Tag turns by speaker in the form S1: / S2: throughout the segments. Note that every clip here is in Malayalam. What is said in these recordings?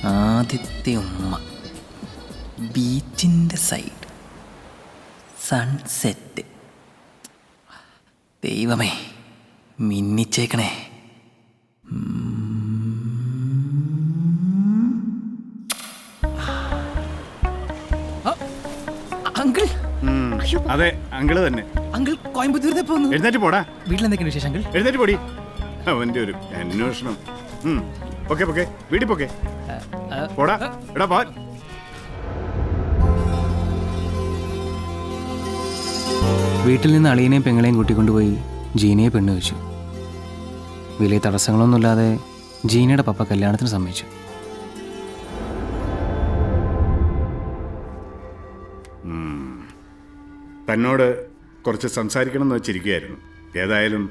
S1: ആദ്യത്തെ ഉമ്മ, ബീച്ചിൻ്റെ സൈഡ്, സൺസെറ്റ്. ദൈവമേ, മിന്നിച്ചേക്കണേ. അങ്കിൾ.
S2: അതെ, അങ്കിള് തന്നെ.
S1: അങ്കിൾ കോയമ്പത്തൂരിൽ പോന്നു.
S2: എഴുന്നേറ്റ് പോടാ.
S1: വീട്ടിലെന്തൊക്കെയാണ് വിശേഷം അങ്കിൾ?
S2: എഴുന്നേറ്റ് പോടി. അവന്റെ ഒരു അന്വേഷണം. പൊക്കെ പൊക്കെ, വീട്ടിൽ പൊക്കെ പോടാ. എടാ പോ.
S1: വീട്ടിൽ നിന്ന് അളിയനെയും പെങ്ങളെയും കൂട്ടിക്കൊണ്ടുപോയി ജീനയെ പെണ്ണ് വെച്ചു. വലിയ തടസ്സങ്ങളൊന്നുമില്ലാതെ ജീനയുടെ പപ്പ കല്യാണത്തിന് സമ്മതിച്ചു.
S2: തന്നോട് കുറച്ച് സംസാരിക്കണം എന്ന് വെച്ചിരിക്കുകയായിരുന്നു. ഏതായാലും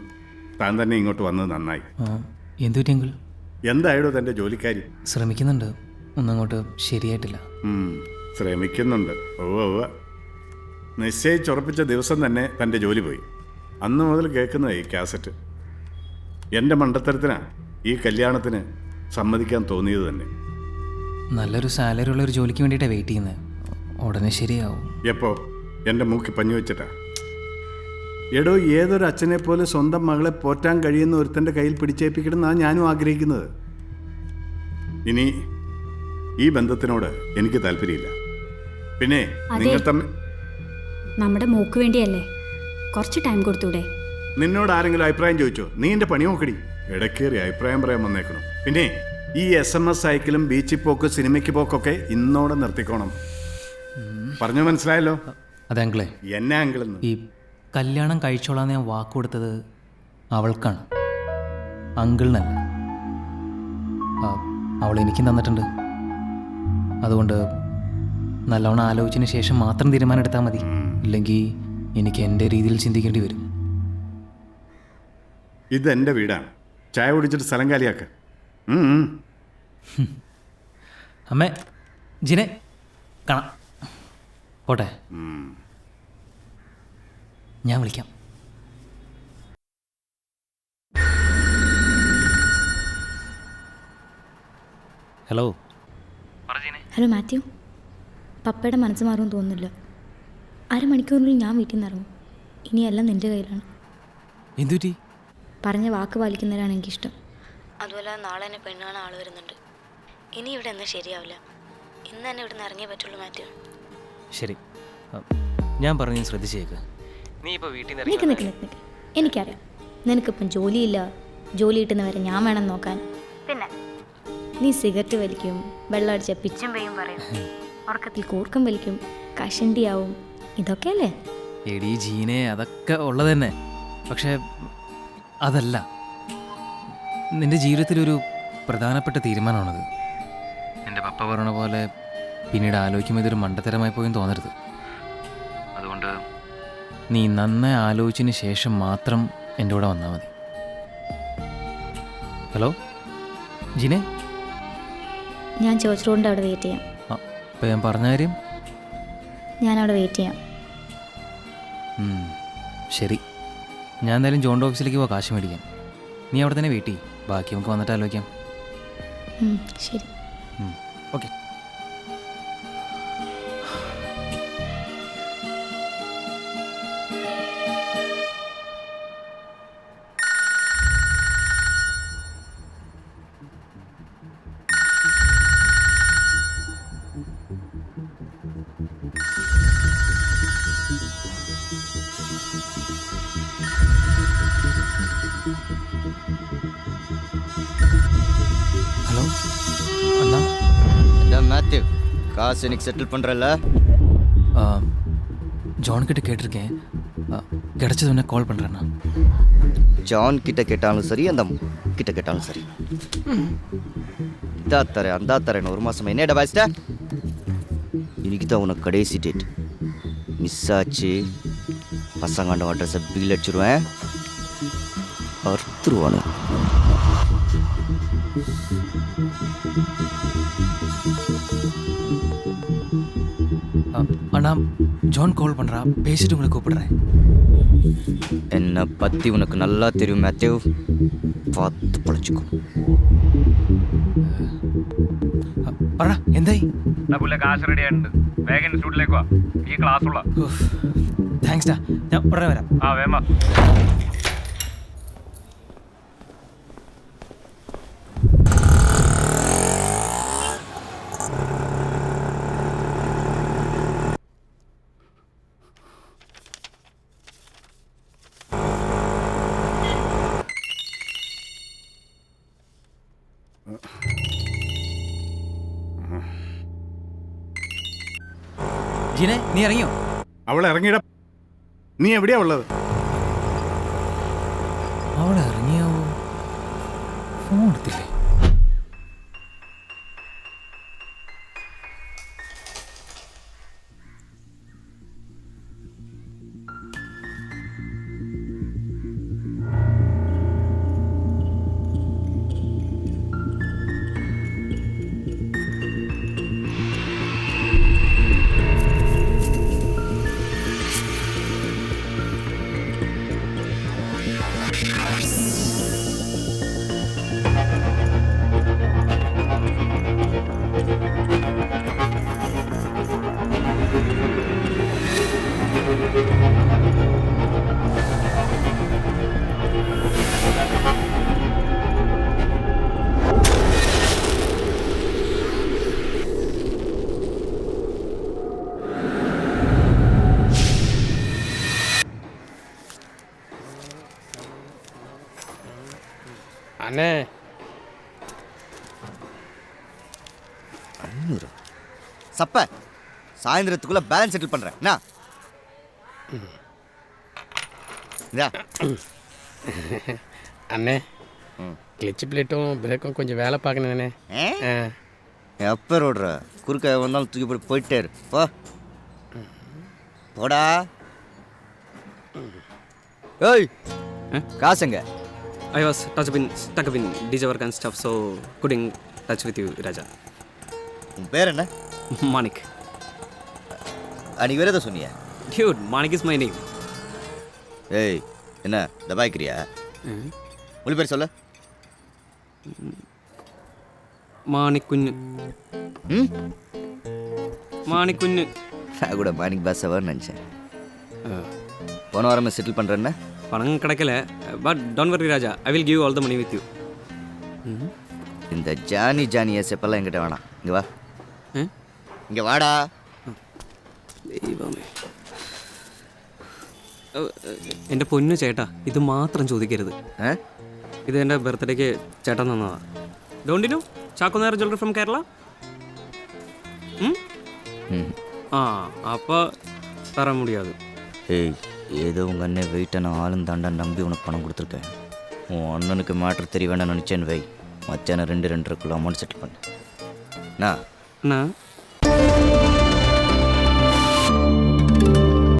S2: താൻ തന്നെ ഇങ്ങോട്ട് വന്നത് നന്നായി.
S1: എന്തുപറ്റി അങ്കിൾ?
S2: എന്തായാലും തൻ്റെ ജോലിക്കാരി
S1: ശ്രമിക്കുന്നുണ്ട്, ഒന്നങ്ങോട്ട് ശരിയായിട്ടില്ല.
S2: ശ്രമിക്കുന്നുണ്ട്. നിശ്ചയിച്ചുറപ്പിച്ച ദിവസം തന്നെ തൻ്റെ ജോലി പോയി. അന്ന് മുതൽ കേൾക്കുന്ന ഈ കാസറ്റ്. എൻ്റെ മണ്ടത്തരത്തിനാണ് ഈ കല്യാണത്തിന് സമ്മതിക്കാൻ തോന്നിയത് തന്നെ.
S1: നല്ലൊരു സാലറി ഉള്ള ഒരു ജോലിക്ക് വേണ്ടിയിട്ടാണ് വെയിറ്റ് ചെയ്യുന്നത്. ഉടനെ ശരിയാവും.
S2: എപ്പോ? എൻ്റെ മൂക്കി പഞ്ഞു വെച്ചിട്ടാ. എടോ, ഏതൊരു അച്ഛനെ പോലെ സ്വന്തം മകളെ പോറ്റാൻ കഴിയുന്ന ഒരുത്തൻ്റെ കയ്യിൽ പിടിച്ചേൽപ്പിക്കണമെന്നാണ് ഞാനും ആഗ്രഹിക്കുന്നത്. ഇനി ഈ ബന്ധത്തിനോട് എനിക്ക് താല്പര്യമില്ല. പിന്നെ നിങ്ങൾ തമ്മിൽ
S3: നമ്മുടെ മോക്ക് വേണ്ടിയല്ലേ, കുറച്ച് ടൈം കൊടുത്തൂടെ?
S2: നിന്നോട് ആരെങ്കിലും അഭിപ്രായം ചോദിച്ചോ? നീ എൻ്റെ പണി നോക്കടി. ഇടക്കേറി അഭിപ്രായം പറയാൻ വന്നേക്കണം. പിന്നെ ഈ SMS സൈക്കിളും ബീച്ചിൽ പോക്ക്, സിനിമയ്ക്ക് പോക്കൊക്കെ ഇന്നോടെ നിർത്തിക്കോണം. പറഞ്ഞു മനസ്സിലായല്ലോ?
S1: അതെ അങ്കിളെ.
S2: എന്നെ അങ്കിളെന്ന്
S1: ഈ കല്യാണം കഴിച്ചോളാന്ന് ഞാൻ വാക്ക് കൊടുത്തത് അവൾക്കാണ്, അങ്കിളിനല്ല. അവൾ എനിക്കും തന്നിട്ടുണ്ട്. അതുകൊണ്ട് നല്ലവണ്ണം ആലോചിച്ചതിന് ശേഷം മാത്രം തീരുമാനം എടുത്താൽ മതി. ഇല്ലെങ്കിൽ എനിക്ക് എൻ്റെ രീതിയിൽ ചിന്തിക്കേണ്ടി വരും.
S2: ഇതെൻ്റെ വീടാണ്. ചായ കുടിച്ചിട്ട് സ്ഥലം കാലിയാക്ക.
S1: അമ്മേ, ജിനെ കാണാം. പോട്ടെ, ഞാൻ വിളിക്കാം. ഹലോ.
S3: ഹലോ മാത്യു, പപ്പയുടെ മനസ്സ് മാറുമെന്ന് തോന്നുന്നില്ല. അരമണിക്കൂറിനുള്ളിൽ ഞാൻ വീട്ടിൽ നിന്ന് ഇറങ്ങും. ഇനിയെല്ലാം നിൻ്റെ കയ്യിലാണ്.
S1: എന്തുപറ്റി?
S3: പറഞ്ഞ വാക്ക് പാലിക്കുന്നവരാണ് എനിക്കിഷ്ടം. അതുപോലെ നാളെ എന്നെ പെണ്ണ് കാണാൻ ആൾ വരുന്നുണ്ട്. ഇനി ഇവിടെ ഒന്നും ശരിയാവില്ല. ഇന്ന് തന്നെ ഇവിടെ നിന്ന് ഇറങ്ങിയേ പറ്റുള്ളൂ മാത്യു.
S1: ശരി, ഞാൻ പറഞ്ഞു ശ്രദ്ധിച്ചേക്ക്. നീ ഇപ്പോൾ വീട്ടിൽ നിന്ന്
S3: നിൽക്ക്. എനിക്കറിയാം നിനക്കിപ്പം ജോലിയില്ല. ജോലി കിട്ടുന്നവരെ ഞാൻ വേണം നോക്കാൻ. പിന്നെ നീ സിഗരറ്റ് വലിക്കും, വെള്ളം അടിച്ച പിച്ചും പെയ്യും പറയും, ഉറക്കത്തിൽ കൂർക്കം വലിക്കും, കഷണ്ടിയാവും. ഇതൊക്കെയല്ലേ?
S1: എടീ ജീനെ, അതൊക്കെ ഉള്ളത് തന്നെ. പക്ഷേ അതല്ല നിൻ്റെ ജീവിതത്തിലൊരു പ്രധാനപ്പെട്ട തീരുമാനമാണത്. എൻ്റെ പപ്പ പറയണ പോലെ പിന്നീട് ആലോചിക്കുമ്പോൾ ഇതൊരു മണ്ടത്തരമായി പോയെന്ന് തോന്നരുത്. അതുകൊണ്ട് നീ നന്നായി ആലോചിച്ചതിന് ശേഷം മാത്രം എൻ്റെ കൂടെ വന്നാൽ മതി. ഹലോ ജിനെ,
S3: ഞാൻ ചേർച്ച് റോഡിൻ്റെ അവിടെ വെയിറ്റ് ചെയ്യാം.
S1: ഇപ്പം ഞാൻ പറഞ്ഞ കാര്യം
S3: ഞാനവിടെ വെയിറ്റ് ചെയ്യാം.
S1: ശരി, ഞാൻ എന്തായാലും ജോണിൻ്റെ ഓഫീസിലേക്ക് പോവാം കാശ് മേടിക്കാൻ. നീ അവിടെ തന്നെ വെയിറ്റ് ചെയ്യും. ബാക്കി നമുക്ക് വന്നിട്ട് ആലോചിക്കാം.
S3: ശരി,
S1: ഓക്കെ. ஹலோ அண்ணா.
S4: என்ன மேத்யூ, காசு எனக்கு செட்டில் பண்ணுறல?
S1: ஜான் கிட்ட கேட்டிருக்கேன். கிடைச்சது உடனே கால் பண்ணுறேண்ணா.
S4: ஜான் கிட்ட கேட்டாலும் சரி, அந்த கிட்ட கேட்டாலும் சரி. இதா தரேன் அந்த தரேன் ஒரு மாதம் என்னடா பாய்ஸ்டா. இன்னைக்கு தான் உனக்கு கடைசி டேட். மிஸ் ஆச்சு பசங்காண்ட அட்ரஸை பில் அடிச்சிருவேன். அறுத்துருவானு.
S1: அண்ணா, ஜான் கால் பண்ணுறா, பேசிட்டு உங்களை கூப்பிடுறேன்.
S4: என்னை பற்றி உனக்கு நல்லா தெரியும் மேத்யூ, பார்த்து பழச்சிக்கோ.
S1: പറ എന്തായി?
S5: കാശ് റെഡി ആയിട്ടുണ്ട്. വേഗം ഇൻസ്റ്റിറ്റ്യൂട്ടിലേക്ക് വാ. ഈ ക്ലാസ് ഉള്ള.
S1: താങ്ക്സ് ഡാ, ഞാൻ ഉടനെ വരാം.
S5: ആ വേമ.
S1: ജീനെ, നീ ഇറങ്ങിയോ?
S2: അവൾ ഇറങ്ങിയിട. നീ എവിടെയാ ഉള്ളത്?
S1: അവൾ ഇറങ്ങിയാവോ? ഫോൺ എടുത്തില്ലേ?
S6: அண்ணே
S4: 500 சப்ப சாயந்தரத்துக்குள்ள பேலன்ஸ் செட்டில் பண்றேன். என்ன
S6: அண்ணே கிளச்சு பிளேட்டும் பிரேக்கும் கொஞ்சம் வேலை பார்க்கணுண்ணே.
S4: எப்போ ரோடுற குறுக்க வந்தாலும் தூக்கி போட்டு போயிட்டே இரு. போ போடா. ஏய் காசுங்க.
S7: I was stuck up in DJ work and stuff, so couldn't touch with you, Raja.
S4: உன் பேர் என்ன?
S7: Manik.
S4: அன்னைக்கு வேறு எதை சொன்னியா?
S7: Dude, Manik is my name.
S4: ஏய் என்ன தபாய்க்கிறியா? மொழி பேர் சொல்ல.
S7: Manik Kunnu. Manik Kunnu.
S4: நான் கூட மாணிக் பாஷாவான்னு நினச்சேன். போன வாரமே செட்டில் பண்ணுறேன்னா
S7: பணம் கிடைக்கல, but don't worry Raja, I will give all the money with you.
S4: இந்த ஜானி ஏசப்பெல்லாம் என்கிட்ட வேணாம். இங்கே வா, இங்கே வாடா.
S7: ദൈവമേ, എൻ്റെ പൊന്നു ചേട്ടാ, ഇത് മാത്രം ചോദിക്കരുത്. ഇത് എൻ്റെ ബർത്ത്ഡേക്ക് ചേട്ടൻ തന്നതാ. Don't know Chakkonar jewellery from Kerala. ആ അപ്പോൾ தர முடியாது.
S4: ஏய் ஏதோ உங்கள் அண்ணன் வெயிட்டை நான் ஆளும் தாண்டா நம்பி உனக்கு பணம் கொடுத்துருக்கேன். உன் அண்ணனுக்கு மேட்ரு தெரிய வேண்டாம் நினச்சேன்னு வை. மத்தியானம் 2-2:30 அமௌண்ட் செட்டில் பண்ணு.
S7: நான்